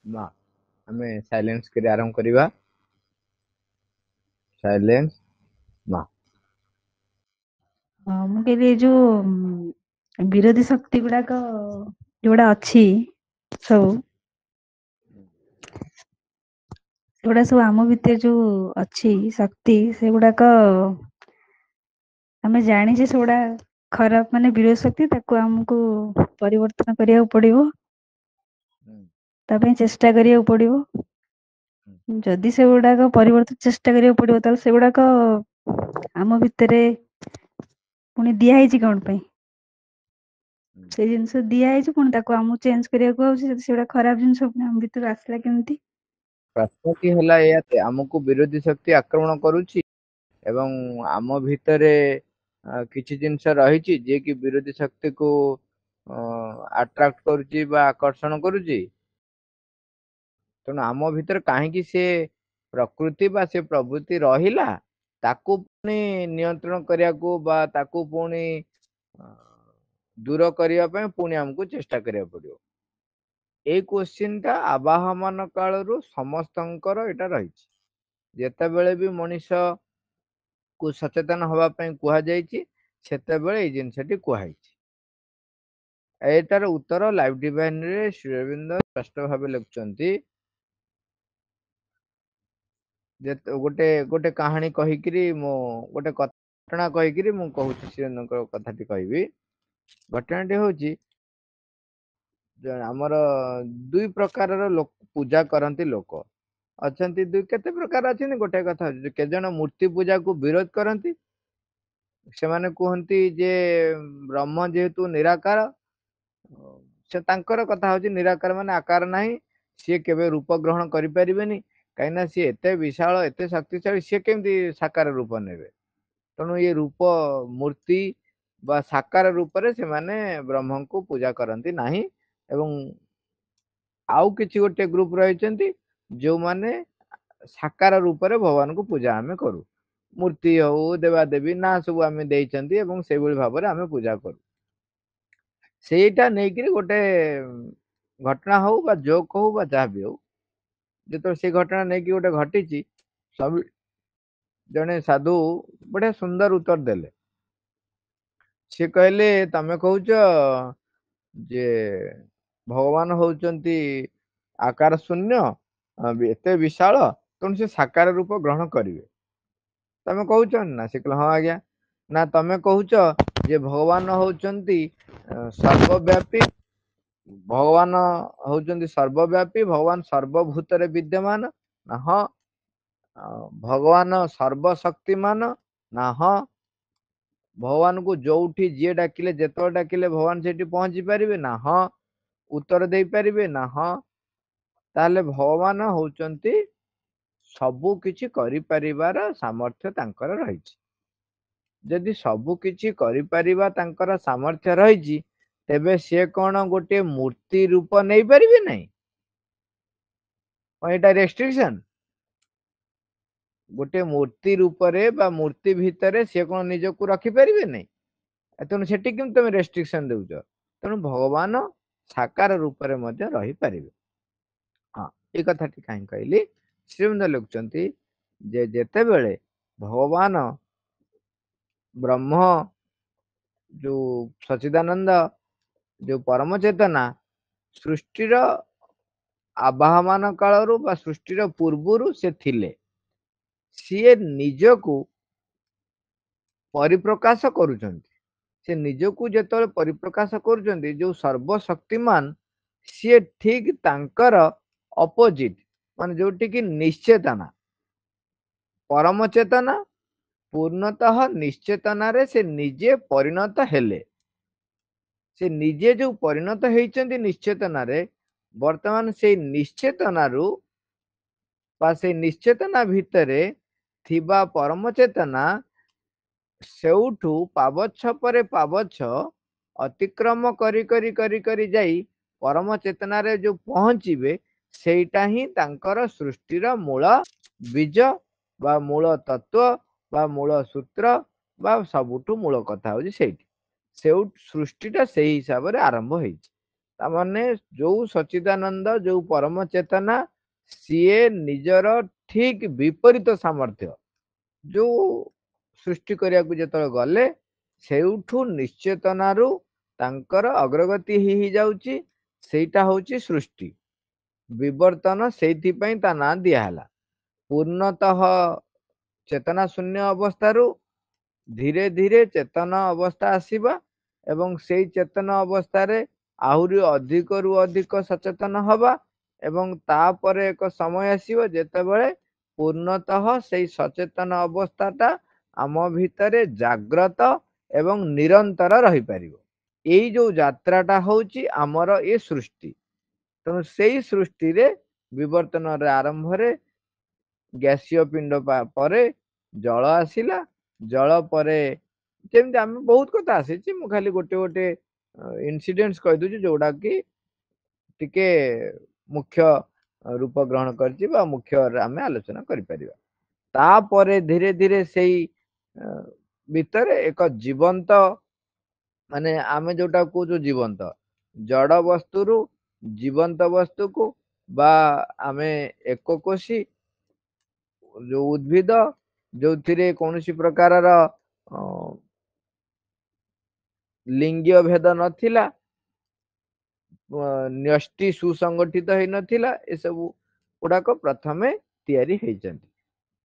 ମା ଆମେ ସାଇଲେନ୍ସ କରି ଆରମ୍ଭ କରିବା। ସାଇଲେନ୍ସ ମା। ମୁଁ କହିଲି ଏଇ ଯୋଉ ବିରୋଧୀ ଶକ୍ତି ଗୁଡାକ ଯୋଉଟା ଅଛି ସବୁ ସେଗୁଡା ସବୁ ଆମ ଭିତରେ ଯୋଉ ଅଛି ଶକ୍ତି ସେଗୁଡାକ ଆମେ ଜାଣିଛେ ସେଗୁଡା ଖରାପ ମାନେ ବିରୋଧୀ ଶକ୍ତି, ତାକୁ ଆମକୁ ପରିବର୍ତ୍ତନ କରିବାକୁ ପଡିବ, ତା ପାଇଁ ଚେଷ୍ଟା କରିବାକୁ ପଡିବ। ଯଦି ସେଗୁଡାକ ପରିବର୍ତ୍ତନ ଚେଷ୍ଟା କରିବାକୁ ପଡିବ ତାହେଲେ ସେଗୁଡାକ ଆମ ଭିତରେ ପୁଣି ଦିଆ ହେଇଛି କଣ ପାଇଁ? ସେଇ ଜିନିଷ ଦିଆ ହେଇଛି ପୁଣି ତାକୁ ଆମକୁ ଚେଞ୍ଜ କରିବାକୁ ହଉଛି। ଯଦି ସେଗୁଡା ଖରାପ ଜିନିଷ ପୁଣି ଆମ ଭିତରୁ ଆସିଲା କେମିତି? ପ୍ରଶ୍ନଟି ହେଲା ଏଇଆ ଯେ ଆମକୁ ବିରୋଧୀ ଶକ୍ତି ଆକ୍ରମଣ କରୁଛି ଏବଂ ଆମ ଭିତରେ କିଛି ଜିନିଷ ରହିଛି ଯିଏ କି ବିରୋଧୀ ଶକ୍ତିକୁ ଆଟ୍ରାକ୍ଟ କରୁଛି ବା ଆକର୍ଷଣ କରୁଛି। ତେଣୁ ଆମ ଭିତରେ କାହିଁକି ସେ ପ୍ରକୃତି ବା ସେ ପ୍ରବୃତ୍ତି ରହିଲା, ତାକୁ ପୁଣି ନିୟନ୍ତ୍ରଣ କରିବାକୁ ବା ତାକୁ ପୁଣି ଦୂର କରିବା ପାଇଁ ପୁଣି ଆମକୁ ଚେଷ୍ଟା କରିବାକୁ ପଡିବ। ଏଇ କ୍ୱେଶ୍ଚିନ୍ ଟା ଆବାହମାନ କାଳରୁ ସମସ୍ତଙ୍କର ଏଇଟା ରହିଛି। ଯେତେବେଳେ ବି ମଣିଷ କୁ ସଚେତନ ହବା ପାଇଁ କୁହାଯାଇଛି ସେତେବେଳେ ଏଇ ଜିନିଷଟି କୁହାଯାଇଛି। ଏଇଟାର ଉତ୍ତର ଲାଇଭ ଡିଭାଇନ ରେ ଶ୍ରୀ ଅରବିନ୍ଦ ସ୍ପଷ୍ଟ ଭାବେ ଲେଖୁଛନ୍ତି। ଗୋଟେ କାହାଣୀ କହିକିରି ମୁଁ ଗୋଟେ ଘଟଣା କହିକିରି ମୁଁ କହୁଛି, ଶ୍ରୀଅରବିନ୍ଦଙ୍କ କଥାଟି କହିବି। ଘଟଣାଟି ହଉଛି ଆମର ଦୁଇ ପ୍ରକାରର ପୂଜା କରନ୍ତି ଲୋକ ଅଛନ୍ତି। କେତେ ପ୍ରକାର ଅଛନ୍ତି, ଗୋଟେ କଥା ହଉଛି କେତେ ଜଣ ମୂର୍ତ୍ତି ପୂଜାକୁ ବିରୋଧ କରନ୍ତି। ସେମାନେ କୁହନ୍ତି ଯେ ବ୍ରହ୍ମ ଯେହେତୁ ନିରାକାର, ସେ ତାଙ୍କର କଥା ହଉଛି ନିରାକାର ମାନେ ଆକାର ନାହିଁ, ସିଏ କେବେ ରୂପ ଗ୍ରହଣ କରିପାରିବେନି, କାହିଁକିନା ସିଏ ଏତେ ବିଶାଳ ଏତେ ଶକ୍ତିଶାଳୀ, ସିଏ କେମିତି ସାକାର ରୂପ ନେବେ। ତେଣୁ ଏ ରୂପ ମୂର୍ତ୍ତି ବା ସାକାର ରୂପରେ ସେମାନେ ବ୍ରହ୍ମଙ୍କୁ ପୂଜା କରନ୍ତି ନାହିଁ। ଏବଂ ଆଉ କିଛି ଗୋଟେ ଗ୍ରୁପ ରହିଛନ୍ତି ଯୋଉମାନେ ସାକାର ରୂପରେ ଭଗବାନଙ୍କୁ ପୂଜା ଆମେ କରୁ। ମୂର୍ତ୍ତି ହଉ ଦେବାଦେବୀ ନା ସବୁ ଆମେ ଦେଇଛନ୍ତି ଏବଂ ସେଇଭଳି ଭାବରେ ଆମେ ପୂଜା କରୁ। ସେଇଟା ନେଇକିରି ଗୋଟେ ଘଟଣା ହଉ ବା ଜୋକ୍ ହଉ ବା ଯାହା ବି ହଉ, ଯେତେବେଳେ ସେଇ ଘଟଣା ନେଇକି ଗୋଟେ ଘଟିଛି, ସବୁ ଜଣେ ସାଧୁ ବଢିଆ ସୁନ୍ଦର ଉତ୍ତର ଦେଲେ। ସିଏ କହିଲେ ତମେ କହୁଛ ଯେ ଭଗବାନ ହଉଛନ୍ତି ଆକାର ଶୂନ୍ୟ, ଏତେ ବିଶାଳ, ତେଣୁ ସେ ସାକାର ରୂପ ଗ୍ରହଣ କରିବେ, ତମେ କହୁଛ ନା? ସେ କହିଲେ ହଁ ଆଜ୍ଞା। ନା ତମେ କହୁଛ ଯେ ଭଗବାନ ହଉଛନ୍ତି ସର୍ବବ୍ୟାପୀ, ଭଗବାନ ହଉଛନ୍ତି ସର୍ବବ୍ୟାପୀ, ଭଗବାନ ସର୍ବଭୂତରେ ବିଦ୍ୟମାନ, ନା ହଁ। ଭଗବାନ ସର୍ବଶକ୍ତିମାନ, ନା ହଁ। ଭଗବାନଙ୍କୁ ଯୋଉଠି ଯିଏ ଡାକିଲେ ଯେତେବେଳେ ଡାକିଲେ ଭଗବାନ ସେଠି ପହଞ୍ଚି ପାରିବେ, ନା ହଁ। ଉତ୍ତର ଦେଇପାରିବେ, ନା ହଁ। ତାହେଲେ ଭଗବାନ ହଉଛନ୍ତି ସବୁ କିଛି କରିପାରିବାର ସାମର୍ଥ୍ୟ ତାଙ୍କର ରହିଛି। ଯଦି ସବୁ କିଛି କରିପାରିବା ତାଙ୍କର ସାମର୍ଥ୍ୟ ରହିଛି, ତେବେ ସିଏ କଣ ଗୋଟେ ମୂର୍ତ୍ତି ରୂପ ନେଇପାରିବେ ନାହିଁ? ଏଇଟା ରେଷ୍ଟ୍ରିକ୍ସନ? ଗୋଟେ ମୂର୍ତ୍ତି ରୂପରେ ବା ମୂର୍ତ୍ତି ଭିତରେ ସିଏ କଣ ନିଜକୁ ରଖିପାରିବେ ନାହିଁ? ତେଣୁ ସେଠି କିନ୍ତୁ ତମେ ରେଷ୍ଟ୍ରିକ୍ସନ ଦେଉଛ। ତେଣୁ ଭଗବାନ ସାକାର ରୂପରେ ମଧ୍ୟ ରହିପାରିବେ। ହଁ, ଏଇ କଥାଟି କାହିଁ କହିଲି, ଶ୍ରୀଅରବିନ୍ଦ ଲେଖୁଛନ୍ତି ଯେ ଯେତେବେଳେ ଭଗବାନ ବ୍ରହ୍ମ ଯୋଉ ସଚିଦାନନ୍ଦ ଯୋଉ ପରମ ଚେତନା ସୃଷ୍ଟିର ଆବାହମାନ କାଳରୁ ବା ସୃଷ୍ଟିର ପୂର୍ବରୁ ସେ ଥିଲେ, ସିଏ ନିଜକୁ ପରିପ୍ରକାଶ କରୁଛନ୍ତି। ସେ ନିଜକୁ ଯେତେବେଳେ ପରିପ୍ରକାଶ କରୁଛନ୍ତି, ଯୋଉ ସର୍ବଶକ୍ତିମାନ, ସିଏ ଠିକ ତାଙ୍କର ଅପୋଜିଟ, ମାନେ ଯୋଉଠି କି ନିଶ୍ଚେତନା, ପରମ ଚେତନା ପୂର୍ଣ୍ଣତଃ ନିଶ୍ଚେତନାରେ ସେ ନିଜେ ପରିଣତ ହେଲେ। ସେ ନିଜେ ଯୋଉ ପରିଣତ ହେଇଛନ୍ତି ନିଶ୍ଚେତନାରେ, ବର୍ତ୍ତମାନ ସେଇ ନିଶ୍ଚେତନାରୁ ବା ସେଇ ନିଶ୍ଚେତନା ଭିତରେ ଥିବା ପରମ ଚେତନା ସେଉଠୁ ପାବଚ୍ଛ ପରେ ପାବଚ୍ଛ ଅତିକ୍ରମ କରି କରି କରି କରି ଯାଇ ପରମ ଚେତନାରେ ଯୋଉ ପହଞ୍ଚିବେ, ସେଇଟା ହିଁ ତାଙ୍କର ସୃଷ୍ଟିର ମୂଳ ବୀଜ ବା ମୂଳ ତତ୍ଵ ବା ମୂଳ ସୂତ୍ର ବା ସବୁଠୁ ମୂଳ କଥା ହଉଛି ସେଇଠି। ସୃଷ୍ଟିଟା ସେଇ ହିସାବରେ ଆରମ୍ଭ ହେଇଛି। तामाने जो सच्चिदानंद जो परम चेतना सीए निजर ठीक विपरीत सामर्थ्य जो सृष्टि करिया को जतले गले सेउठू निश्चेतनारू तांकर अग्रगति ही जाउची सेटा होची सृष्टि विवर्तन सेति पई ता ना दिया हला पूर्णतः चेतना शून्य अवस्थारू धीरे धीरे चेतन अवस्था आसीबा एवं सेई चेतन अवस्था रे आहुरी अधिक रु अधिक सचेतन हवा एवं तापरे एक समय आसीबो जेतेबेले पूर्णतः सेई सचेतन अवस्थाटा आम भितरे जाग्रत एवं निरंतर रही पारिबो एई जो यात्राटा होची हमर ए सृष्टि तेणु सेई सृष्टि रे विवर्तन रे आरंभ रे गैसीय पिंड परे जल आसिला जल परे जेमती आम बहुत कथा आसी मु खाली गोटे गोटे इनसीडेंट्स कह दूची जोड़ा कि टिके मुख्य रूप ग्रहण करछि बा मुख्य आम आलोचना करि परिबा तापरे धीरे धीरे सेई भितर एक जीवंत माने आमे जोटा कहूँ जीवंत जड़ वस्तु रु जीवंत वस्तु को बा आमे एकोकोशी जो उद्भिद जो कौन प्रकार लिंगीय भेद नथिला न्यष्टि सुसंगठित है नथिला ए सब गुड़ाक प्रथमे तैयारी हेचंती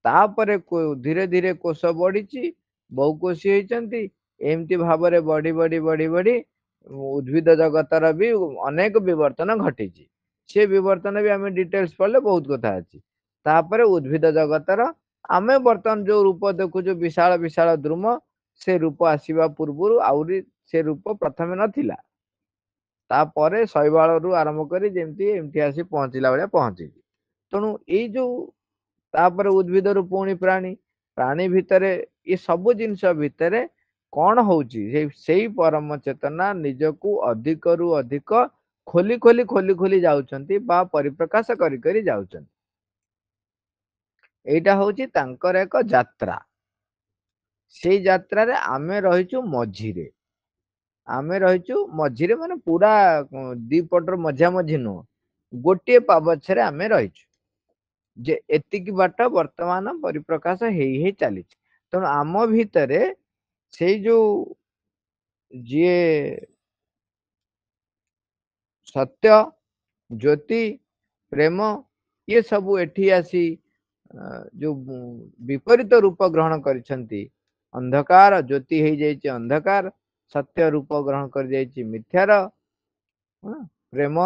तापरे धीरे धीरे कोष बढ़ी बहुकोशी होती एमती भाव में बढ़ी बढ़ी बढ़ी बढ़ी उद्भिद जगतर भी अनेक विवर्तन घटी से विवर्तन भी आम डिटेल्स पढ़ले बहुत कथा अच्छी तापर उद्भिद जगतर आमे बर्तमान जो रूप देखु जो विशाल विशाल द्रुम से रूप आसीबा पूर्व आउरी से रूप प्रथमे नथिला तापरे शैवाल रु आरंभ करी जेमती एमती आसी पहुंचला बेले पहुंची तेणु ये जो तापर उद्भिद रु पुणी प्राणी प्राणी भितर ये सब जिनस भितर कौन होची सेई परम चेतना निजकू अधिक रु अधिक खोली खोली खोली खोली जाउचंती बा परिप्रकाश करी करी जाउचंती एटा होची तांकर एक यात्रा से यात्रा रे आमे रहिचु मझिरे आमे रहिचु मझिरे माने पूरा दीपटर मझा मझी नु गोटे पावछरे आमे रहिचु जे एतिकी बाट वर्तमान परिप्रकाश हेई हेई चली तेणु आम भितरे से जो जी सत्य ज्योति प्रेम ये सब एठी आसी जो विपरीत रूप ग्रहण करिसंती अंधकार ज्योति हेई जाइए अंधकार सत्य रूप ग्रहण कर जाइए मिथ्यार प्रेम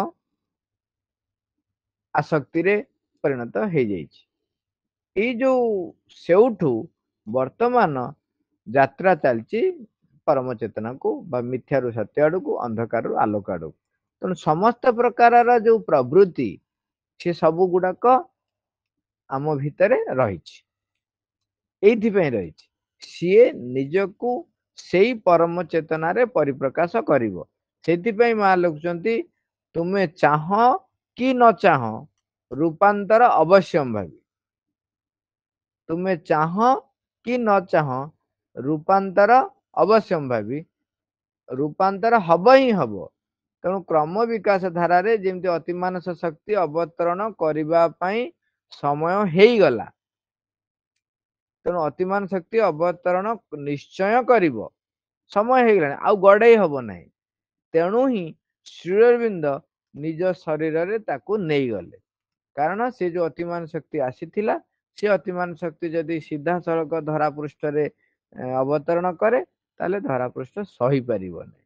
आसक्ति रे परिणत हो जाइए जो सेउठू वर्तमान यात्रा चलची परम चेतना को बा मिथ्यारू सत्य आड़ को अंधकार आलोक आड़ तेणु समस्त प्रकार जो प्रवृत्ति से सब गुड़ाक आम भितर रही सीए निजकू सेई परम चेतना रे परिप्रकाश करिवो सेति मां लिखुचंती तुमे चाह कि न चाह रूपांतर अवश्यम भावी तुमे चाह कि न चाह रूपांतर अवश्यम भावी रूपांतर हब ही हब तेणु क्रम विकास धारा रे जेमती अतिमानस शक्ति अवतरण करिबा पई समय हेईगला तेणु अतिमान शक्ति अवतरण निश्चय करिवो समय हेगलानी आउ गड़े हब नहीं तेणु ही श्री अरविंद निज शरीर रे ताकू नहीं गले कारण से जो अतिमान शक्ति आसीथिला से अतिमान शक्ति जदि सीधा सड़क धरा पृष्ठ रे अवतरण करे ताले धरा पृष्ठ सही पारिबो नहीं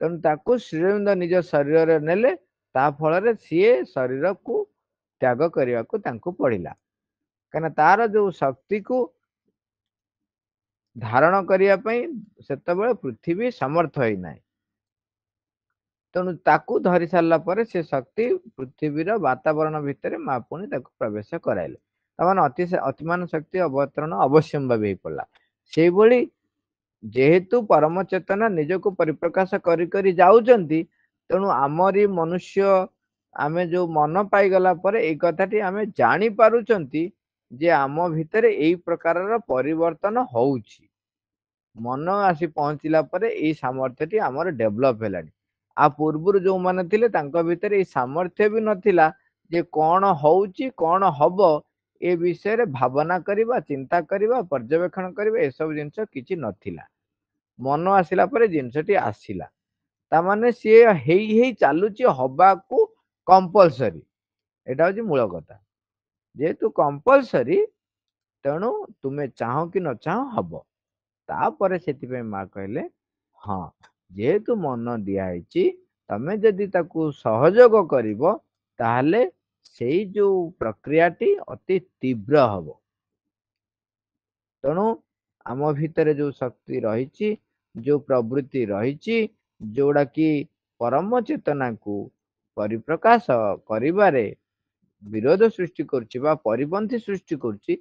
तेणु ताकू श्री अरविंद निज शरीर रे नेले ता फल रे सीए शरीर को त्याग करने को तांको पड़िला कहना तार जो शक्ति को धारण करने सेतबेले पृथ्वी समर्थ होई नाही तेणु ताकू धरी सारा पर से शक्ति पृथ्वीर वातावरण भितर माँ पुणी प्रवेश कराइले तमाने अतिमान शक्ति अवतरण अवश्यम भावी पड़ा से भली जेहेतु परम चेतना निजको परिप्रकाश करी करी जाउचंती तेणु आमरी मनुष्य आमे जो मन पाईगला पर ए कथाटी आमे जानी पारुचंती जे आम भितर एई प्रकार परिवर्तन होउछि मन आसी पहुंचला पर एई सामर्थ्यटी आमर डेभलप हेलानी आ पूर्व जो माने थिले तांको भितर सामर्थ्य भी नथिला जे कौन होउची कौन हबो ए विषय रे भावना करिबा चिंता करिबा पर्यवेक्षण करिबा ए सब जिंस किछि नथिला मन आसिला परे जिंसटी आसिला ता माने से हेई चालुची हबाकू कंपलसरी एटा होची मूल कथा जेहेतु कंपलसरी तेणु तुमे चाहो कि न चाहो हबो तापर से माँ कहले हाँ जेहेतु मन दिखाई तमे जदि ताकू सहयोग करिवो ताहले सेई जो प्रक्रियाटी अति तीव्र हबो तेणु आम भितर जो शक्ति रही जो प्रवृत्ति रही जोड़ा कि परम चेतना को परिप्रकाश करिबारे विरोध सृष्टि करुछि बा परिपंथी सृष्टि करुछि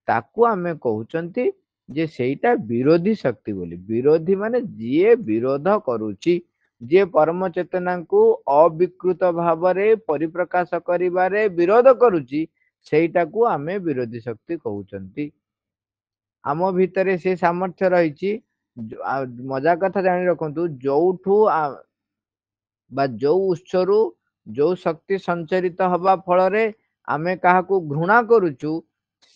ताकू आमे कहउचंती जे सेईटा विरोधी शक्ति बोली विरोधी माने जिए विरोध करुछि जे परम चेतना को अविकृत भावरे परिप्रकाश करिबारे विरोध करुछि सेईटा को आमे विरोधी शक्ति कहउचंती आम भितरे से सामर्थ्य रही मजा कथा जानी रखंतु जोठू बा जो उत्सरू जो शक्ति संचरित हवा फल रे आमे काहाकू घृणा करुचु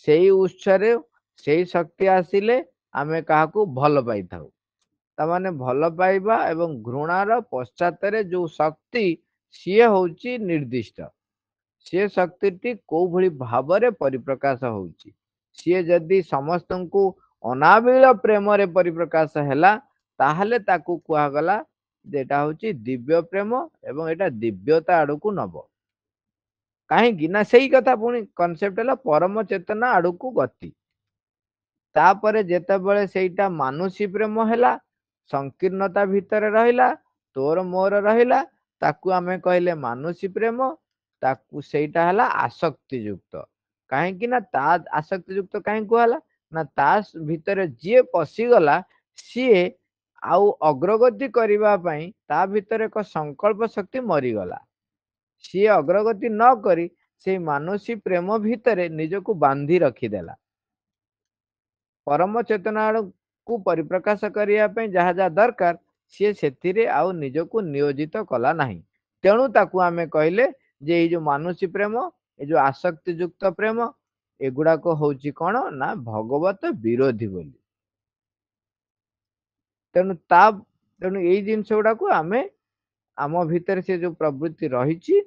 सेई उत्सरे सेई शक्ति आसिले आमे काहाकू भल पाई थाउ तामाने भल पाइबा एवं घृणार पश्चात रे जो शक्ति सिए होउची निर्दिष्ट सी शक्ति को भली भावरे परिप्रकाश होउची सी जदि समस्त को अनाबिल प्रेम रे परिप्रकाश हैला ताहले ताकू कुआ गला जेटा होची दिव्य प्रेम एवं एटा दिव्यता आड़ू को नब कहीं ना सही कथा पुणी कनसेप्ट है परम चेतना आड़ू को गति तापरे जेतेबेले सेटा मानुषी प्रेम हैला संकीर्णता भितर रहिला तोर मोर रहिला ताकू आमे कहले मानुषी प्रेम ताकू सेटा हला आसक्ति युक्त कहीं ना ता आसक्ति युक्त कहीं कहला ना ता भितर जे पसिगला सीए आउ अग्रगति करबा पई ता भितर एक संकल्प शक्ति मरीगला सी अग्रगति न करी से मानुषी प्रेम भितर निजको बांधी रखीदेला परम चेतना को परिप्रकाश करिया पई जहा जहा दरकार सी सेथिरे आउ निजको नियोजित कला नाही तेणु ताकू आमे कहले जे ए जो मानुषी प्रेम ए जो आसक्ति युक्त प्रेम एगुड़ा को होची कोन ना भगवत विरोधी बोली तेणु यही जिनस गुड़ा को आमे आम भितर से जो प्रवृत्ति रही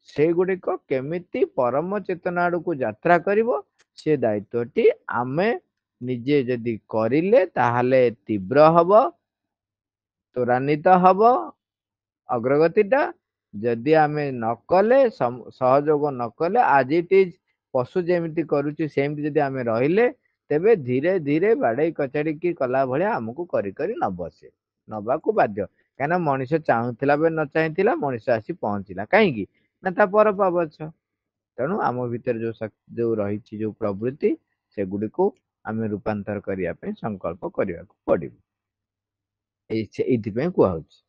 से गुड़िक केमिति परम चेतना आड़ को यात्रा करिवो से दायित्वटी आमे निजे जदि करिले ताहले तीव्र हब त्वरान्वित हब अग्रगतिटा जदि आमे नकले सहयोग नकले आज इट इज पशु जेमिति करूची सेमिति जदि आमे रहिले तेबे धीरे धीरे बाड़े कचाड़ी की कला भलिया हमको करी करी नब से नबा को बाध्य कहना मनीष चाहूला बे न चाहिला मनीष आसी पहुंचला कहीं ना ता पर पावछ तेणु आम भीतर जो रही जो प्रवृत्ति से गुडी को आमे रूपांतर करिया पे संकल्प करिया को पड़िबो एइथि कुछ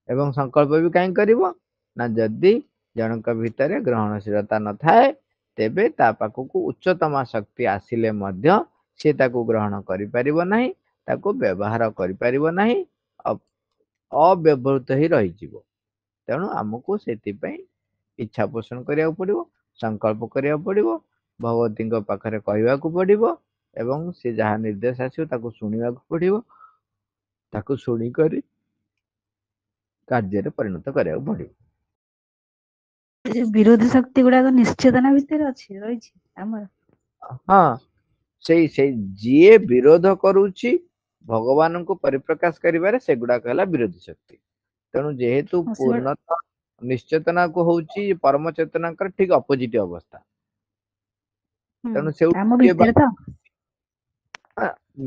एवं संकल्प भी कहीं करिवो ना जदि जनक भितर ग्रहणशीलता न थाए तेबे ता पाखकू उच्चतम शक्ति आसिले मध्य से ताको ग्रहण करि परिबो नाही ताको व्यवहार करि परिबो नाही अव्यवहृत ही रही जीवो तेणु आमको सेति पई इच्छा पोषण करिया पड़िबो संकल्प करिया पड़िबो भगवती पाखरे कहवा को पड़िबो एवं से जहाँ निर्देश आसियो ताको सुनिवा को पड़िबो ताको सुनी करी कार्य परिणत करिया पड़िबो विरोधी शक्ति गुड़ाक निश्चेतना भितर अछि रही हमर हाँ सेई जीए विरोध करूची भगवान को परिप्रकाश करिबारे सेगुडा कहला विरोधी शक्ति तेणु जेहेतु पूर्णतः निश्चेतना को होची परम चेतना कर ठीक अपोजिट अवस्था तेणु से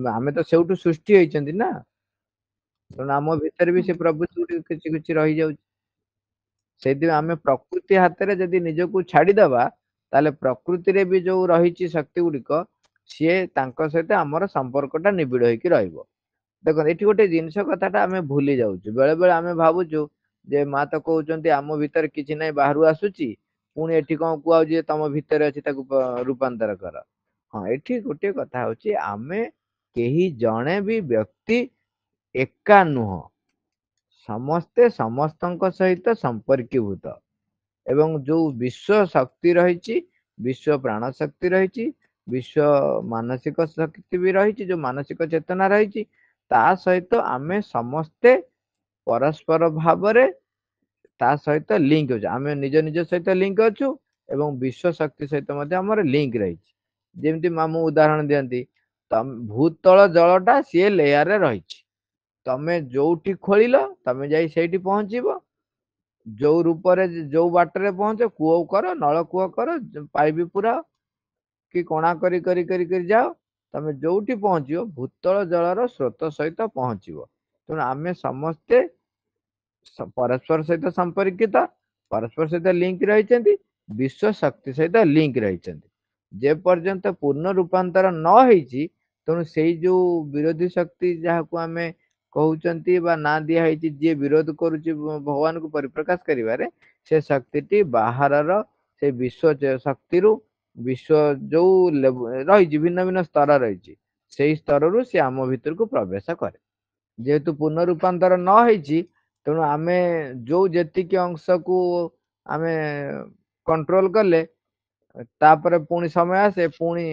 आमे तो सेउटु सृष्टि होइचंदी ना तेणु आम भीतर भी से प्रवृत्ति किछि किछि रही जाउची सेदि आमे प्रकृति हाथ रे जदि निजको छाड़ी दबा ताले प्रकृति रे भी जो रही शक्ति गुड़िक सी सहित आमर संपर्कटा निबिड़ होइकी रहइबो देखो एठी गोटे जिनस कथाटा आमे भूली जाउछु बेले बेले आमे भाबुछु जे माँ तो कहउचंती आम भीतर किछि नै बाहरु आसुची पुणी एठी कोन कुआ जे तम भीतर अछि ताकू रूपांतर कर हाँ एठी गोटे कथा होची आमे केही जणे भी व्यक्ति एका नुह ସମସ୍ତେ ସମସ୍ତଙ୍କ ସହିତ ସମ୍ପର୍କୀଭୂତ ଏବଂ ଯୋଉ ବିଶ୍ୱ ଶକ୍ତି ରହିଛି, ବିଶ୍ୱ ପ୍ରାଣ ଶକ୍ତି ରହିଛି, ବିଶ୍ୱ ମାନସିକ ଶକ୍ତି ବି ରହିଛି, ଯୋଉ ମାନସିକ ଚେତନା ରହିଛି, ତା ସହିତ ଆମେ ସମସ୍ତେ ପରସ୍ପର ଭାବରେ ତା ସହିତ ଲିଙ୍କ ଅଛୁ। ଆମେ ନିଜ ନିଜ ସହିତ ଲିଙ୍କ ଅଛୁ ଏବଂ ବିଶ୍ୱ ଶକ୍ତି ସହିତ ମଧ୍ୟ ଆମର ଲିଙ୍କ ରହିଛି। ଯେମିତି ମାମୁଁ ଉଦାହରଣ ଦିଅନ୍ତି, ଭୂତଳ ଜଳଟା ସିଏ ଲେୟାରରେ ରହିଛି। ତମେ ଯୋଉଠି ଖୋଳିଲ ତମେ ଯାଇ ସେଇଠି ପହଞ୍ଚିବ। ଯୋଉ ରୂପରେ ଯୋଉ ବାଟରେ ପହଞ୍ଚ, କୂଅ କର, ନଳକୂଅ କର, ପାଇପ ପୁରାଅ କି କଣା କରି କରି କରି କରି ଯାଅ, ତମେ ଯୋଉଠି ପହଞ୍ଚିବ ଭୂତଳ ଜଳର ସ୍ରୋତ ସହିତ ପହଞ୍ଚିବ। ତେଣୁ ଆମେ ସମସ୍ତେ ପରସ୍ପର ସହିତ ସମ୍ପର୍କିତ, ପରସ୍ପର ସହିତ ଲିଙ୍କ ରହିଛନ୍ତି, ବିଶ୍ୱ ଶକ୍ତି ସହିତ ଲିଙ୍କ ରହିଛନ୍ତି। ଯେ ପର୍ଯ୍ୟନ୍ତ ପୂର୍ଣ୍ଣ ରୂପାନ୍ତର ନ ହେଇଛି, ତେଣୁ ସେଇ ଯୋଉ ବିରୋଧୀ ଶକ୍ତି ଯାହାକୁ ଆମେ କହୁଛନ୍ତି ବା ନାଁ ଦିଆ ହେଇଛି, ଯିଏ ବିରୋଧ କରୁଛି ଭଗବାନଙ୍କୁ ପରିପ୍ରକାଶ କରିବାରେ, ସେ ଶକ୍ତିଟି ବାହାରର ସେ ବିଶ୍ୱ ଶକ୍ତିରୁ, ବିଶ୍ୱ ଯୋଉ ରହିଛି ଭିନ୍ନ ଭିନ୍ନ ସ୍ତର ରହିଛି, ସେଇ ସ୍ତରରୁ ସେ ଆମ ଭିତରକୁ ପ୍ରବେଶ କରେ। ଯେହେତୁ ପୂର୍ଣ୍ଣ ରୂପାନ୍ତର ନ ହେଇଛି, ତେଣୁ ଆମେ ଯୋଉ ଯେତିକି ଅଂଶକୁ ଆମେ କଣ୍ଟ୍ରୋଲ କଲେ, ତାପରେ ପୁଣି ସମୟ ଆସେ ପୁଣି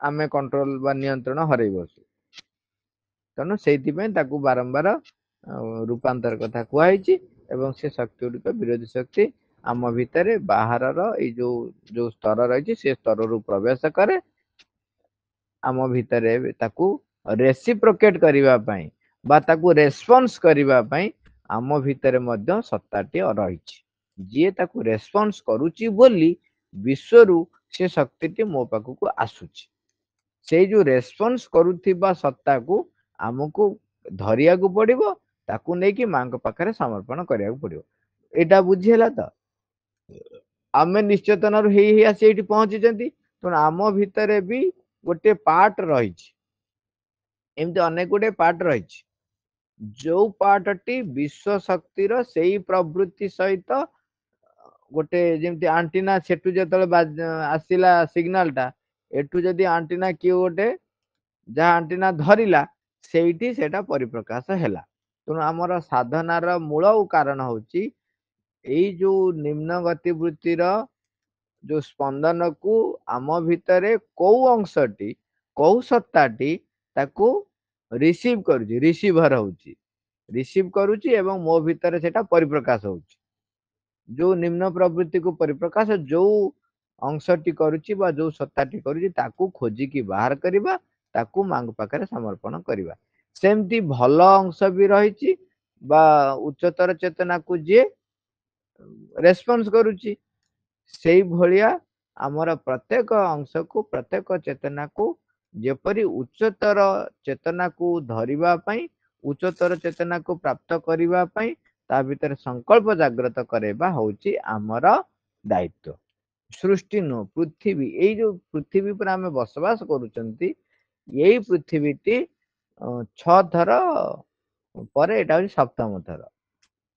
ଆମେ କଣ୍ଟ୍ରୋଲ ବା ନିୟନ୍ତ୍ରଣ ହରେଇ ବସୁ। ତେଣୁ ସେଇଥିପାଇଁ ତାକୁ ବାରମ୍ବାର ରୂପାନ୍ତର କଥା କୁହାଯାଇଛି ଏବଂ ସେ ଶକ୍ତି ଗୁଡ଼ିକ ବିରୋଧୀ ଶକ୍ତି ଆମ ଭିତରେ ବାହାରର ଏଇ ଯୋଉ ଯୋଉ ସ୍ତର ରହିଛି ସେ ସ୍ତରରୁ ପ୍ରବେଶ କରେ। ଆମ ଭିତରେ ତାକୁ ରେସିପ୍ରୋକେଟ କରିବା ପାଇଁ ବା ତାକୁ ରେସ୍ପନ୍ସ କରିବା ପାଇଁ ଆମ ଭିତରେ ମଧ୍ୟ ସତ୍ତାଟି ରହିଛି। ଯିଏ ତାକୁ ରେସ୍ପନ୍ସ କରୁଛି ବୋଲି ବିଶ୍ୱରୁ ସେ ଶକ୍ତିଟି ମୋ ପାଖକୁ ଆସୁଛି। ସେଇ ଯୋଉ ରେସ୍ପନ୍ସ କରୁଥିବା ସତ୍ତାକୁ ଆମକୁ ଧରିବାକୁ ପଡିବ, ତାକୁ ନେଇକି ମାଙ୍କ ପାଖରେ ସମର୍ପଣ କରିବାକୁ ପଡିବ। ଏଇଟା ବୁଝି ହେଲା ତ? ଆମେ ନିଶ୍ଚେତନରୁ ହେଇ ହେଇ ଆସି ଏଇଠି ପହଞ୍ଚିଛନ୍ତି, ତେଣୁ ଆମ ଭିତରେ ବି ଗୋଟେ ପାର୍ଟ ରହିଛି। ଏମିତି ଅନେକ ଗୁଡେ ପାର୍ଟ ରହିଛି, ଯୋଉ ପାର୍ଟଟି ବିଶ୍ୱ ଶକ୍ତିର ସେଇ ପ୍ରବୃତ୍ତି ସହିତ ଗୋଟେ ଯେମିତି ଆଣ୍ଟିନା ସେଠୁ ଯେତେବେଳେ ଆସିଲା ସିଗ୍ନାଲ ଟା, ଏଠୁ ଯଦି ଆଣ୍ଟିନା କିଏ ଗୋଟେ ଯାହା ଆଣ୍ଟିନା ଧରିଲା, ସେଇଠି ସେଟା ପରିପ୍ରକାଶ ହେଲା। ତେଣୁ ଆମର ସାଧନାର ମୂଳ କାରଣ ହଉଛି ଏଇ ଯୋଉ ନିମ୍ନ ଗତି ବୃତ୍ତିର ଯୋଉ ସ୍ପନ୍ଦନକୁ ଆମ ଭିତରେ କୋଉ ଅଂଶଟି, କୋଉ ସତ୍ତାଟି ତାକୁ ରିସିଭ କରୁଛି, ରିସିଭର ହଉଛି, ରିସିଭ କରୁଛି ଏବଂ ମୋ ଭିତରେ ସେଟା ପରିପ୍ରକାଶ ହଉଛି। ଯୋଉ ନିମ୍ନ ପ୍ରବୃତ୍ତିକୁ ପରିପ୍ରକାଶ ଯୋଉ ଅଂଶଟି କରୁଛି ବା ଯୋଉ ସତ୍ତାଟି କରୁଛି, ତାକୁ ଖୋଜିକି ବାହାର କରିବା, ତାକୁ ମାଙ୍କ ପାଖରେ ସମର୍ପଣ କରିବା। ସେମିତି ଭଲ ଅଂଶ ବି ରହିଛି ବା ଉଚ୍ଚତର ଚେତନାକୁ ଯିଏ ରେସ୍ପନ୍ସ କରୁଛି, ସେଇ ଭଳିଆ ଆମର ପ୍ରତ୍ୟେକ ଅଂଶକୁ, ପ୍ରତ୍ୟେକ ଚେତନାକୁ ଯେପରି ଉଚ୍ଚତର ଚେତନାକୁ ଧରିବା ପାଇଁ, ଉଚ୍ଚତର ଚେତନାକୁ ପ୍ରାପ୍ତ କରିବା ପାଇଁ ତା ଭିତରେ ସଂକଳ୍ପ ଜାଗ୍ରତ କରିବା ହଉଛି ଆମର ଦାୟିତ୍ୱ। ସୃଷ୍ଟି ନୁହଁ, ପୃଥିବୀ, ଏଇ ଯୋଉ ପୃଥିବୀ ଉପରେ ଆମେ ବସବାସ କରୁଛନ୍ତି, ଏଇ ପୃଥିବୀଟି 6 ଥର ପରେ ଏଇଟା ହଉଛି 7ମ ଥର।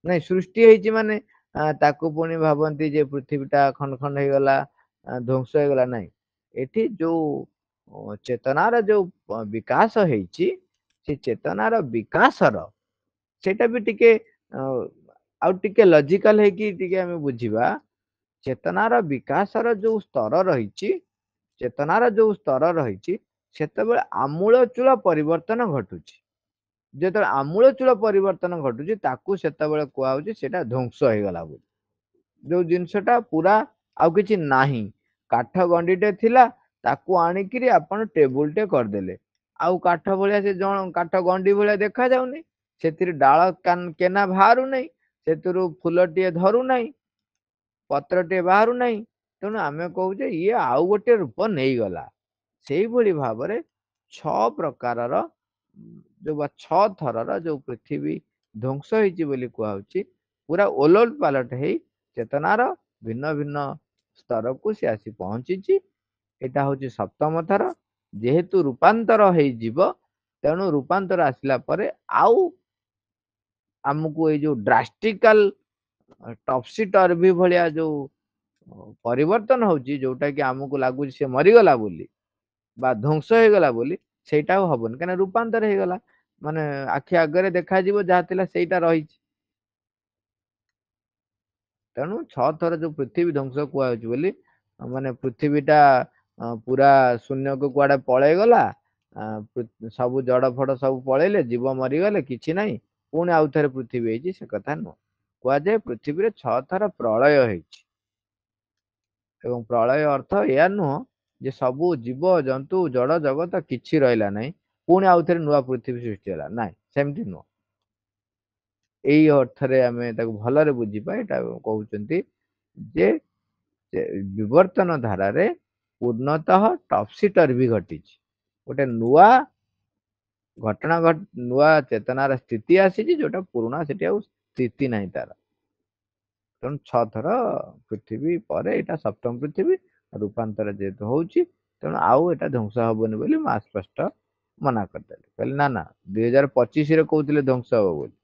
ନାଇଁ, ସୃଷ୍ଟି ହେଇଛି ମାନେ ତାକୁ ପୁଣି ଭାବନ୍ତି ଯେ ପୃଥିବୀଟା ଖଣ୍ଡ ଖଣ୍ଡ ହେଇଗଲା, ଧ୍ୱଂସ ହେଇଗଲା। ନାଇଁ, ଏଠି ଯୋଉ ଚେତନାର ଯୋଉ ବିକାଶ ହେଇଛି, ସେ ଚେତନାର ବିକାଶର ସେଇଟା ବି ଟିକେ ଆଉ ଟିକେ ଲଜିକାଲ ହେଇକି ଟିକେ ଆମେ ବୁଝିବା। ଚେତନାର ବିକାଶର ଯୋଉ ସ୍ତର ରହିଛି, ଚେତନାର ଯୋଉ ସ୍ତର ରହିଛି, ସେତେବେଳେ ଆମୂଳଚୂଳ ପରିବର୍ତ୍ତନ ଘଟୁଛି। ଯେତେବେଳେ ଆମୂଳଚୂଳ ପରିବର୍ତ୍ତନ ଘଟୁଛି, ତାକୁ ସେତେବେଳେ କୁହାହଉଛି ସେଟା ଧ୍ୱଂସ ହେଇଗଲା ବୋଲି। ଯୋଉ ଜିନିଷଟା ପୁରା ଆଉ କିଛି ନାହିଁ, କାଠ ଗଣ୍ଡିଟେ ଥିଲା, ତାକୁ ଆଣିକିରି ଆପଣ ଟେବୁଲଟେ କରିଦେଲେ, ଆଉ କାଠ ଭଳିଆ ସେ କାଠ ଗଣ୍ଡି ଭଳିଆ ଦେଖା ଯାଉନି, ସେଥିରେ ଡାଳ କେନା ବାହାରୁନାହିଁ, ସେଥିରୁ ଫୁଲଟିଏ ଧରୁନାହିଁ, ପତ୍ରଟିଏ ବାହାରୁନାହିଁ। ତେଣୁ ଆମେ କହୁଛେ ଇଏ ଆଉ ଗୋଟେ ରୂପ ନେଇଗଲା। ସେଇଭଳି ଭାବରେ 6 ପ୍ରକାରର ଯୋଉ 6 ଥରର ଯୋଉ ପୃଥିବୀ ଧ୍ୱଂସ ହେଇଛି ବୋଲି କୁହାହଉଛି, ପୁରା ଓଲଟ ପାଲଟ ହେଇ ଚେତନାର ଭିନ୍ନ ଭିନ୍ନ ସ୍ତରକୁ ସେ ଆସି ପହଞ୍ଚିଛି। ଏଇଟା ହଉଛି 7ମ ଥର। ଯେହେତୁ ରୂପାନ୍ତର ହେଇଯିବ, ତେଣୁ ରୂପାନ୍ତର ଆସିଲା ପରେ ଆଉ ଆମକୁ ଏଇ ଯୋଉ ଡ୍ରାଷ୍ଟିକାଲ ଟପସି ଟର୍ଭି ଭଳିଆ ଯୋଉ ପରିବର୍ତ୍ତନ ହଉଛି, ଯୋଉଟା କି ଆମକୁ ଲାଗୁଛି ସେ ମରିଗଲା ବୋଲି ବା ଧ୍ୱଂସ ହେଇଗଲା ବୋଲି, ସେଇଟା ଆଉ ହବନି, କାହିଁକିନା ରୂପାନ୍ତର ହେଇଗଲା। ମାନେ ଆଖି ଆଗରେ ଦେଖାଯିବ ଯାହା ଥିଲା ସେଇଟା ରହିଛି। ତେଣୁ 6 ଥର ଯୋଉ ପୃଥିବୀ ଧ୍ୱଂସ କୁହାଯାଉଛି ବୋଲି ମାନେ ପୃଥିବୀଟା ପୁରା ଶୂନ୍ୟକୁ କୁଆଡେ ପଳେଇଗଲା, ସବୁ ଜଡ ଫଡ ସବୁ ପଳେଇଲେ, ଜୀବ ମରିଗଲେ, କିଛି ନାହିଁ, ପୁଣି ଆଉ ଥରେ ପୃଥିବୀ ହେଇଛି, ସେ କଥା ନୁହଁ। କୁହାଯାଏ ପୃଥିବୀରେ 6 ଥର ପ୍ରଳୟ ହେଇଛି। ଏବଂ ପ୍ରଳୟ ଅର୍ଥ ଏହା ନୁହଁ ଯେ ସବୁ ଜୀବ ଜନ୍ତୁ ଜଡ ଜଗତ କିଛି ରହିଲା ନାହିଁ, ପୁଣି ଆଉ ଥରେ ନୂଆ ପୃଥିବୀ ସୃଷ୍ଟି ହେଲା, ନାଇଁ ସେମିତି ନୁହଁ। ଏଇ ଅର୍ଥରେ ଆମେ ତାକୁ ଭଲରେ ବୁଝିବା। ଏଇଟା କହୁଛନ୍ତି ଯେ ବିବର୍ତ୍ତନ ଧାରାରେ ପୂର୍ଣ୍ଣତଃ ଟପସିଟର୍ଭି ଘଟିଛି, ଗୋଟେ ନୂଆ ଘଟଣା ନୂଆ ଚେତନାର ସ୍ଥିତି ଆସିଛି, ଯୋଉଟା ପୁରୁଣା ସେଠି ଆଉ ସ୍ଥିତି ନାହିଁ ତାର। ତେଣୁ 6 ଥର ପୃଥିବୀ ପରେ ଏଇଟା ସପ୍ତମ ପୃଥିବୀ ରୂପାନ୍ତର ଯେହେତୁ ହଉଛି, ତେଣୁ ଆଉ ଏଇଟା ଧ୍ୱଂସ ହବନି ବୋଲି ମା ସ୍ପଷ୍ଟ ମନା କରିଦେଲେ। କହିଲେ ନା ନା 2025 କହୁଥିଲେ ଧ୍ୱଂସ ହବ ବୋଲି।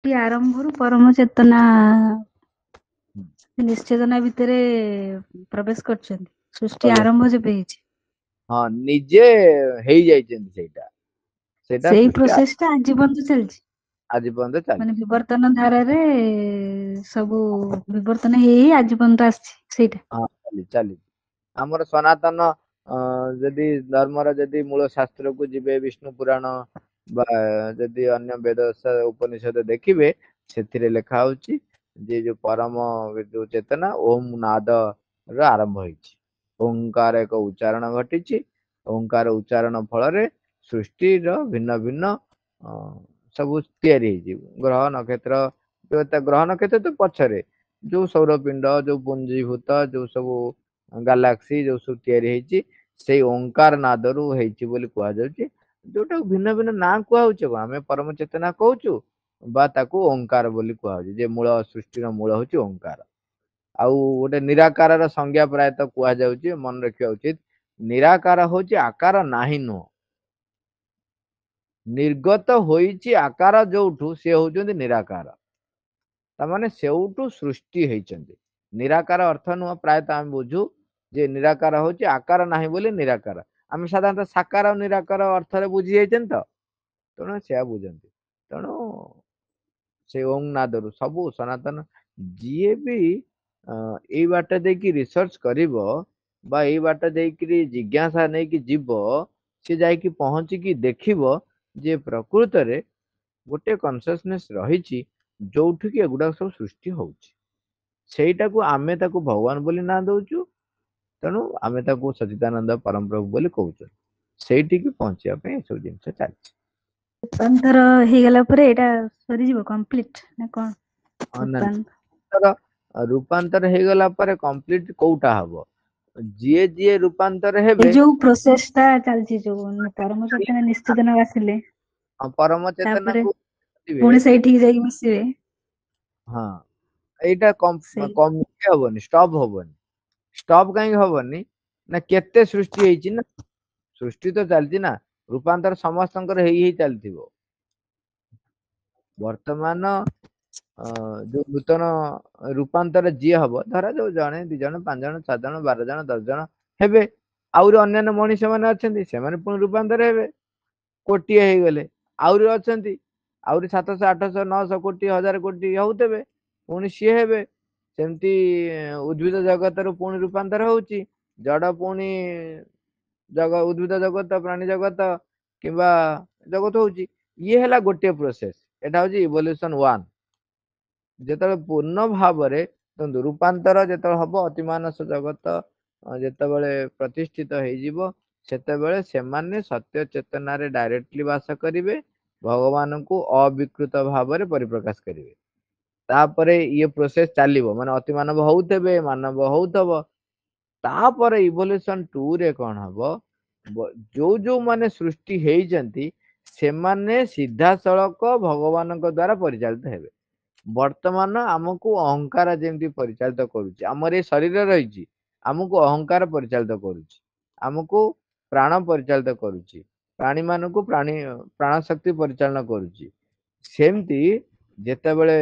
ଆରମ୍ଭରୁ ପରମ ଚେତନା ହୁଁ। ନିଶ୍ଚେତନା ଭିତରେ ପ୍ରବେଶ କରିଛନ୍ତି, ସୃଷ୍ଟି ପ୍ରବେଶ, ଆରମ୍ଭ ଯେବେ ହେଇଛି। ହଁ ନିଜେ ହେଇଯାଇଛନ୍ତି ସେଇଟା, ସେଇଟା ସେଇ ସୃଷ୍ଟି ପ୍ରୋସେସ ଟା ଆଜି ପର୍ଯ୍ୟନ୍ତ ଚାଲିଛି। ଆଜି ପର୍ଯ୍ୟନ୍ତ ମାନେ ଚାଲିଛି। ବିବର୍ତ୍ତନ ଧାରାରେ ସବୁ ବିବର୍ତ୍ତନ ହେଇ ହେଇ ଆଜି ପର୍ଯ୍ୟନ୍ତ ଆସିଛି ସେଇଟା। ହଁ ଚାଲିଛି। ଆମର ସନାତନ ଯଦି ଧର୍ମର ଯଦି ମୂଳ ଶାସ୍ତ୍ରକୁ ଯିବେ, ବିଷ୍ଣୁ ପୁରାଣ ବା ଯଦି ଅନ୍ୟ ବେଦ ଉପନିଷଦ ଦେଖିବେ, ସେଥିରେ ଲେଖା ହଉଛି ଯେ ଯୋଉ ପରମ ଯୋଉ ଚେତନା ଓମ୍ ନାଦ ର ଆରମ୍ଭ ହେଇଛି। ଓଙ୍କାର ଏକ ଉଚ୍ଚାରଣ ଘଟିଛି, ଓଙ୍କାର ଉଚ୍ଚାରଣ ଫଳରେ ସୃଷ୍ଟିର ଭିନ୍ନ ଭିନ୍ନ ସବୁ ତିଆରି ହେଇଛି। ଗ୍ରହ ନକ୍ଷତ୍ର, ଗ୍ରହ ନକ୍ଷତ୍ର ତ ପଛରେ, ଯୋଉ ସୌରପିଣ୍ଡ, ଯୋଉ ପୁଞ୍ଜୀଭୂତ, ଯୋଉ ସବୁ ଗାଲାକ୍ସି ଯୋଉ ସବୁ ତିଆରି ହେଇଛି, ସେଇ ଓଙ୍କାର ନାଦରୁ ହେଇଛି ବୋଲି କୁହାଯାଉଛି। ଯୋଉଟାକୁ ଭିନ୍ନ ଭିନ୍ନ ନାଁ କୁହାହଉଛି, କଣ ଆମେ ପରମ ଚେତନା କହୁଛୁ ବା ତାକୁ ଓଙ୍କାର ବୋଲି କୁହାଯାଉଛି, ଯେ ମୂଳ ସୃଷ୍ଟିର ମୂଳ ହଉଛି ଓଙ୍କାର। ଆଉ ଗୋଟେ ନିରାକାରର ସଂଜ୍ଞା ପ୍ରାୟତଃ କୁହାଯାଉଛି, ମନେ ରଖିବା ଉଚିତ। ନିରାକାର ହଉଛି ଆକାର ନାହିଁ ନୁହଁ, ନିର୍ଗତ ହୋଇଛି ଆକାର ଯୋଉଠୁ, ସେ ହଉଛନ୍ତି ନିରାକାର। ତାମାନେ ସେଉଠୁ ସୃଷ୍ଟି ହେଇଛନ୍ତି। ନିରାକାର ଅର୍ଥ ନୁହଁ, ପ୍ରାୟତଃ ଆମେ ବୁଝୁ ଯେ ନିରାକାର ହଉଛି ଆକାର ନାହିଁ ବୋଲି ନିରାକାର। ଆମେ ସାଧାରଣତଃ ସାକାର ନିରାକାର ଅର୍ଥରେ ବୁଝି ଯାଇଛନ୍ତି ତ, ତେଣୁ ସେଆ ବୁଝନ୍ତି। ତେଣୁ ସେ ଓଂ ନାଦରୁ ସବୁ ସନାତନ, ଯିଏ ବି ଏଇ ବାଟ ଦେଇକି ରିସର୍ଚ୍ଚ କରିବ ବା ଏଇ ବାଟ ଦେଇକିରି ଜିଜ୍ଞାସା ନେଇକି ଯିବ, ସେ ଯାଇକି ପହଞ୍ଚିକି ଦେଖିବ ଯେ ପ୍ରକୃତରେ ଗୋଟେ କନସିୟସନେସ୍ ରହିଛି, ଯୋଉଠି କି ଏଗୁଡାକ ସବୁ ସୃଷ୍ଟି ହଉଛି। ସେଇଟାକୁ ଆମେ ତାକୁ ଭଗବାନ ବୋଲି ନାଁ ଦଉଛୁ, ତେଣୁ ଆମେ ତାକୁ ସଚିଦାନନ୍ଦ ପରମପ୍ରଭୁ ବୋଲି କହୁଛୁ। ସେଇଠିକି ପହଞ୍ଚିବା ପାଇଁ ଏସବୁ ଜିନିଷ ଚାଲିଛି। ରୂପାନ୍ତର ହେଇଗଲା ପରେ ଏଇଟା ସରିଯିବ କମ୍ପ୍ଲିଟ ନା କଣ? ରୂପାନ୍ତର ରୂପାନ୍ତର ହେଇଗଲା ପରେ କମ୍ପ୍ଲିଟ କୋଉଟା ହବ? ଯିଏ ଯିଏ ରୂପାନ୍ତର ଏଇ ହେବେ, ଯୋଉ ପ୍ରୋସେସ ଟା ଚାଲିଛି, ଯୋଉ ପରମ ଚେତନା ନିଶ୍ଚିତନ ଆସିଲେ ପରମ ତାପରେ ଚେତନାକୁ ପୁଣି ସେଇଠିକି ଯାଇକି ମିଶିବେ। ହଁ ଏଇଟା ସେଇ ହବନି, ଷ୍ଟପ ହବନି। ଷ୍ଟପ କାହିଁକି ହବନି ନା, କେତେ ସୃଷ୍ଟି ହେଇଛି ନା, ସୃଷ୍ଟି ତ ଚାଲିଛି ନା, ରୂପାନ୍ତର ସମସ୍ତଙ୍କର ହେଇ ହେଇ ଚାଲିଥିବ। ବର୍ତ୍ତମାନ ଯୋଉ ନୂତନ ରୂପାନ୍ତର ଯିଏ ହବ, ଧରା ଯୋଉ ଜଣେ 2 ଜଣ 5 ଜଣ 7 ଜଣ 12 ଜଣ 10 ଜଣ ହେବେ, ଆହୁରି ଅନ୍ୟାନ୍ୟ ମଣିଷ ମାନେ ଅଛନ୍ତି, ସେମାନେ ପୁଣି ରୂପାନ୍ତର ହେବେ, କୋଟିଏ ହେଇଗଲେ। ଆହୁରି ଅଛନ୍ତି, ଆହୁରି 700 800 900 କୋଟି 1000 କୋଟି ହଉଥିବେ, ପୁଣି ସିଏ ହେବେ। ସେମିତି ଉଦ୍ଭିଦ ଜଗତରୁ ପୁଣି ରୂପାନ୍ତର ହଉଛି, ଜଡ ପୁଣି ଉଦ୍ଭିଦ ଜଗତ, ପ୍ରାଣୀ ଜଗତ କିମ୍ବା ଜଗତ ହଉଛି। ଇଏ ହେଲା ଗୋଟିଏ ପ୍ରୋସେସ, ଏଟା ହଉଛି ଇଭଲ୍ୟୁସନ 1। ଯେତେବେଳେ ପୂର୍ଣ୍ଣ ଭାବରେ ରୂପାନ୍ତର ଯେତେବେଳେ ହବ, ଅତିମାନସ ଜଗତ ଯେତେବେଳେ ପ୍ରତିଷ୍ଠିତ ହେଇଯିବ, ସେତେବେଳେ ସେମାନେ ସତ୍ୟ ଚେତନାରେ ଡାଇରେକ୍ଟଲି ବାସ କରିବେ, ଭଗବାନଙ୍କୁ ଅବିକୃତ ଭାବରେ ପରିପ୍ରକାଶ କରିବେ। ତାପରେ ଇଏ ପ୍ରୋସେସ ଚାଲିବ, ମାନେ ଅତି ମାନବ ହଉଥିବେ, ମାନବ ହଉଥିବ। ତାପରେ ଇଭଲ୍ୟୁସନ 2 ରେ କଣ ହବ, ଯୋଉ ଯୋଉ ମାନେ ସୃଷ୍ଟି ହେଇଛନ୍ତି, ସେମାନେ ସିଧାସଳଖ ଭଗବାନଙ୍କ ଦ୍ଵାରା ପରିଚାଳିତ ହେବେ। ବର୍ତ୍ତମାନ ଆମକୁ ଅହଙ୍କାର ଯେମିତି ପରିଚାଳିତ କରୁଛି, ଆମର ଏଇ ଶରୀର ରହିଛି, ଆମକୁ ଅହଙ୍କାର ପରିଚାଳିତ କରୁଛି, ଆମକୁ ପ୍ରାଣ ପରିଚାଳିତ କରୁଛି, ପ୍ରାଣୀ ମାନଙ୍କୁ ପ୍ରାଣ ଶକ୍ତି ପରିଚାଳନା କରୁଛି। ସେମିତି ଯେତେବେଳେ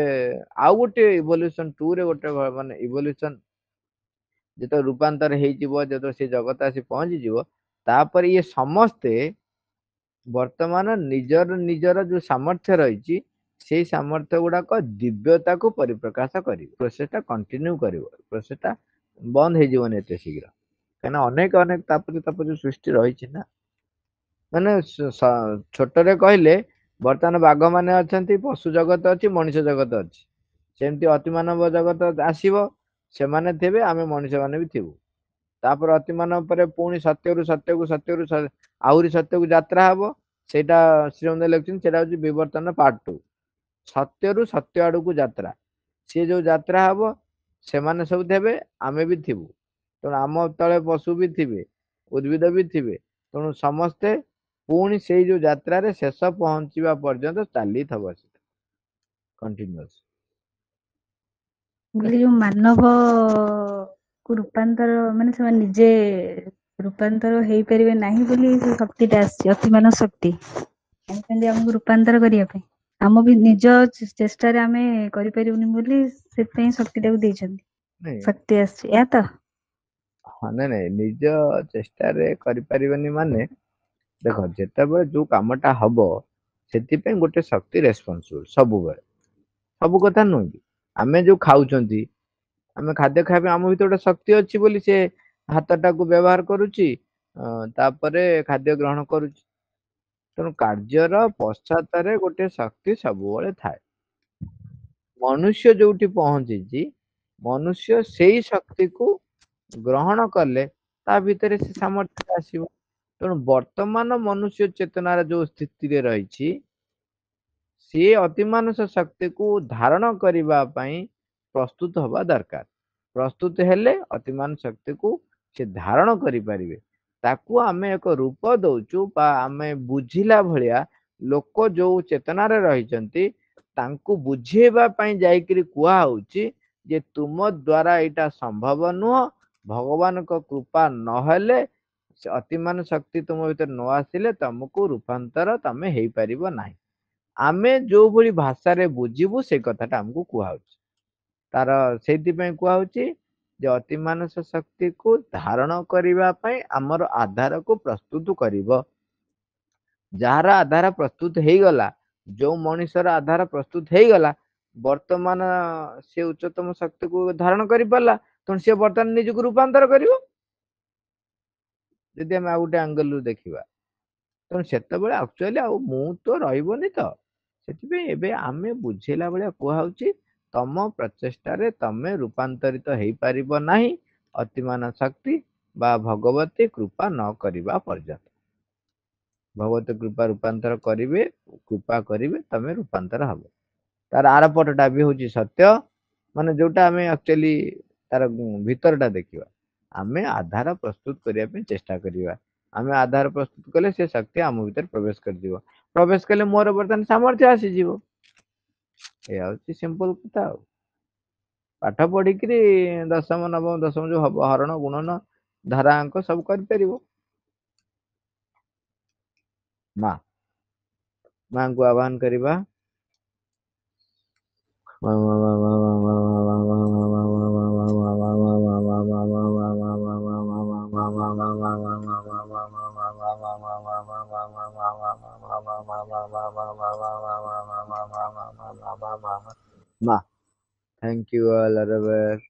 ଆଉ ଗୋଟେ ଇଭଲ୍ୟୁସନ 2 ରେ ଗୋଟେ ମାନେ ଇଭଲ୍ୟୁସନ ଯେତେବେଳେ ରୂପାନ୍ତର ହେଇଯିବ, ଯେତେବେଳେ ସେ ଜଗତ ଆସି ପହଞ୍ଚିଯିବ, ତାପରେ ଇଏ ସମସ୍ତେ ବର୍ତ୍ତମାନ ନିଜର ଯୋଉ ସାମର୍ଥ୍ୟ ରହିଛି ସେଇ ସାମର୍ଥ୍ୟ ଗୁଡାକ ଦିବ୍ୟତାକୁ ପରିପ୍ରକାଶ କରିବ। ପ୍ରୋସେସଟା କଣ୍ଟିନ୍ୟୁ କରିବ, ପ୍ରୋସେସଟା ବନ୍ଦ ହେଇଯିବନି ଏତେ ଶୀଘ୍ର, କାହିଁକିନା ଅନେକ ତାପରେ ସୃଷ୍ଟି ରହିଛି ନା। ମାନେ ଛୋଟରେ କହିଲେ ବର୍ତ୍ତମାନ ବାଘ ମାନେ ଅଛନ୍ତି, ପଶୁ ଜଗତ ଅଛି, ମଣିଷ ଜଗତ ଅଛି। ସେମିତି ଅତିମାନବ ଜଗତ ଆସିବ, ସେମାନେ ଥିବେ, ଆମେ ମଣିଷ ମାନେ ବି ଥିବୁ। ତାପରେ ଅତିମାନବ ପରେ ପୁଣି ସତ୍ୟରୁ ଆହୁରି ସତ୍ୟକୁ ଯାତ୍ରା ହବ। ସେଇଟା ଶ୍ରୀମନ୍ଦିର ଲେଖୁଛନ୍ତି, ସେଇଟା ହଉଛି ବିବର୍ତ୍ତନ ପାର୍ଟ 2। ସତ୍ୟରୁ ସତ୍ୟ ଆଡକୁ ଯାତ୍ରା, ସିଏ ଯୋଉ ଯାତ୍ରା ହବ ସେମାନେ ସବୁ ଥିବେ, ଆମେ ବି ଥିବୁ। ତେଣୁ ଆମ ତଳେ ପଶୁ ବି ଥିବେ, ଉଦ୍ଭିଦ ବି ଥିବେ। ତେଣୁ ସମସ୍ତେ ପୁଣି ସେଇ ଯୋଉ ଯାତ୍ରାରେ ଶେଷ ପହଞ୍ଚିବା ପର୍ଯ୍ୟନ୍ତ ଚାଲିଥିବ, ସେଟା କଣ୍ଟିନ୍ୟୁଅସ୍। ଯୋଉ ମାନବ କୁ ରୂପାନ୍ତର, ମାନେ ସେମାନେ ନିଜେ ରୂପାନ୍ତର ହେଇପାରିବେ ନାହିଁ ବୋଲି ସେ ଶକ୍ତିଟା ଆସିଛି, ଅତିମାନ ଶକ୍ତି ଜାଣିଛନ୍ତି ଆମକୁ ରୂପାନ୍ତର କରିବା ପାଇଁ। ଆମ ବି ନିଜ ଚେଷ୍ଟାରେ ଆମେ କରିପାରିବୁନି ବୋଲି ସେଥିପାଇଁ ଶକ୍ତିଟାକୁ ଦେଇଛନ୍ତି, ନାଇଁ ଶକ୍ତି ଆସିଛି, ଏହା ତ? ହଁ, ନାଇଁ ନିଜ ଚେଷ୍ଟାରେ କରିପାରିବନି ମାନେ ଦେଖ, ଯେତେବେଳେ ଯୋଉ କାମଟା ହବ ସେଥିପାଇଁ ଗୋଟେ ଶକ୍ତି ରେସପନ୍ସିବୁଲ ସବୁବେଳେ। ସବୁ କଥା ନୁହେଁ କି, ଆମେ ଯୋଉ ଖାଉଛନ୍ତି, ଆମେ ଖାଦ୍ୟ ଖାଇବା, ଆମ ଭିତରେ ଗୋଟେ ଶକ୍ତି ଅଛି ବୋଲି ସେ ହାତଟାକୁ ବ୍ୟବହାର କରୁଛି, ତାପରେ ଖାଦ୍ୟ ଗ୍ରହଣ କରୁଛି। ତେଣୁ କାର୍ଯ୍ୟର ପଶ୍ଚାତରେ ଗୋଟେ ଶକ୍ତି ସବୁବେଳେ ଥାଏ। ମନୁଷ୍ୟ ଯୋଉଠି ପହଞ୍ଚିଛି, ମନୁଷ୍ୟ ସେଇ ଶକ୍ତିକୁ ଗ୍ରହଣ କଲେ ତା ଭିତରେ ସେ ସାମର୍ଥ୍ୟ ଆସିବ। ତେଣୁ ବର୍ତ୍ତମାନ ମନୁଷ୍ୟ ଚେତନାର ଯୋଉ ସ୍ଥିତିରେ ରହିଛି, ସିଏ ଅତିମାନସ ଶକ୍ତିକୁ ଧାରଣ କରିବା ପାଇଁ ପ୍ରସ୍ତୁତ ହବା ଦରକାର। ପ୍ରସ୍ତୁତ ହେଲେ ଅତିମାନ ଶକ୍ତିକୁ ସେ ଧାରଣ କରିପାରିବେ। ତାକୁ ଆମେ ଏକ ରୂପ ଦଉଛୁ, ବା ଆମେ ବୁଝିଲା ଭଳିଆ ଲୋକ ଯୋଉ ଚେତନାରେ ରହିଛନ୍ତି ତାଙ୍କୁ ବୁଝେଇବା ପାଇଁ ଯାଇକିରି କୁହା ହଉଛି ଯେ ତୁମ ଦ୍ଵାରା ଏଇଟା ସମ୍ଭବ ନୁହଁ। ଭଗବାନଙ୍କ କୃପା ନହେଲେ, ସେ ଅତିମାନ ଶକ୍ତି ତୁମ ଭିତରେ ନ ଆସିଲେ ତମକୁ ରୂପାନ୍ତର ତମେ ହେଇପାରିବ ନାହିଁ। ଆମେ ଯୋଉ ଭଳି ଭାଷାରେ ବୁଝିବୁ ସେ କଥାଟା ଆମକୁ କୁହାହଉଛି। ତାର ସେଇଥିପାଇଁ କୁହାହଉଛି ଯେ ଅତିମାନସ ଶକ୍ତିକୁ ଧାରଣ କରିବା ପାଇଁ ଆମର ଆଧାରକୁ ପ୍ରସ୍ତୁତ କରିବ। ଯାହାର ଆଧାର ପ୍ରସ୍ତୁତ ହେଇଗଲା, ଯୋଉ ମଣିଷର ଆଧାର ପ୍ରସ୍ତୁତ ହେଇଗଲା, ବର୍ତ୍ତମାନ ସେ ଉଚ୍ଚତମ ଶକ୍ତିକୁ ଧାରଣ କରିପାରିଲା, ତେଣୁ ସେ ବର୍ତ୍ତମାନ ନିଜକୁ ରୂପାନ୍ତର କରିବ। ଯଦି ଆମେ ଆଉ ଗୋଟେ ଆଙ୍ଗେଲରୁ ଦେଖିବା, ତେଣୁ ସେତେବେଳେ ଆକ୍ଚୁଆଲି ଆଉ ମୁଁ ତ ରହିବନି ତ। ସେଥିପାଇଁ ଏବେ ଆମେ ବୁଝେଇଲା ଭଳିଆ କୁହାହଉଛି, ତମ ପ୍ରଚେଷ୍ଟାରେ ତମେ ରୂପାନ୍ତରିତ ହେଇପାରିବ ନାହିଁ ଅତିମାନ ଶକ୍ତି ବା ଭଗବତୀ କୃପା ନ କରିବା ପର୍ଯ୍ୟନ୍ତ। ଭଗବତୀ କୃପା ରୂପାନ୍ତର କରିବେ, କୃପା କରିବେ, ତମେ ରୂପାନ୍ତର ହବ। ତାର ଆର ପଟଟା ବି ହଉଛି ସତ୍ୟ, ମାନେ ଯୋଉଟା ଆମେ ଆକ୍ଚୁଆଲି ତାର ଭିତରଟା ଦେଖିବା। ଆମେ ଆଧାର ପ୍ରସ୍ତୁତ କରିବା ପାଇଁ ଚେଷ୍ଟା କରିବା। ଆମେ ଆଧାର ପ୍ରସ୍ତୁତ କଲେ ସେ ଶକ୍ତି ଆମ ଭିତରେ ପ୍ରବେଶ କରିଯିବ। ପ୍ରବେଶ କଲେ ମୋର ବର୍ତ୍ତମାନ ସାମର୍ଥ୍ୟ ଆସିଯିବ। ଏଇଆ ହଉଛି ସିମ୍ପଲ କଥା। ଆଉ ପାଠ ପଢିକିରି ଦଶମ ନବମ ଦଶମ ଯୋଉ ହବ, ହରଣ ଗୁଣନ ଧାରା ଅଙ୍କ ସବୁ କରିପାରିବ। ମାଙ୍କୁ ଆହ୍ୱାନ କରିବା। Ma, thank you all, Araber.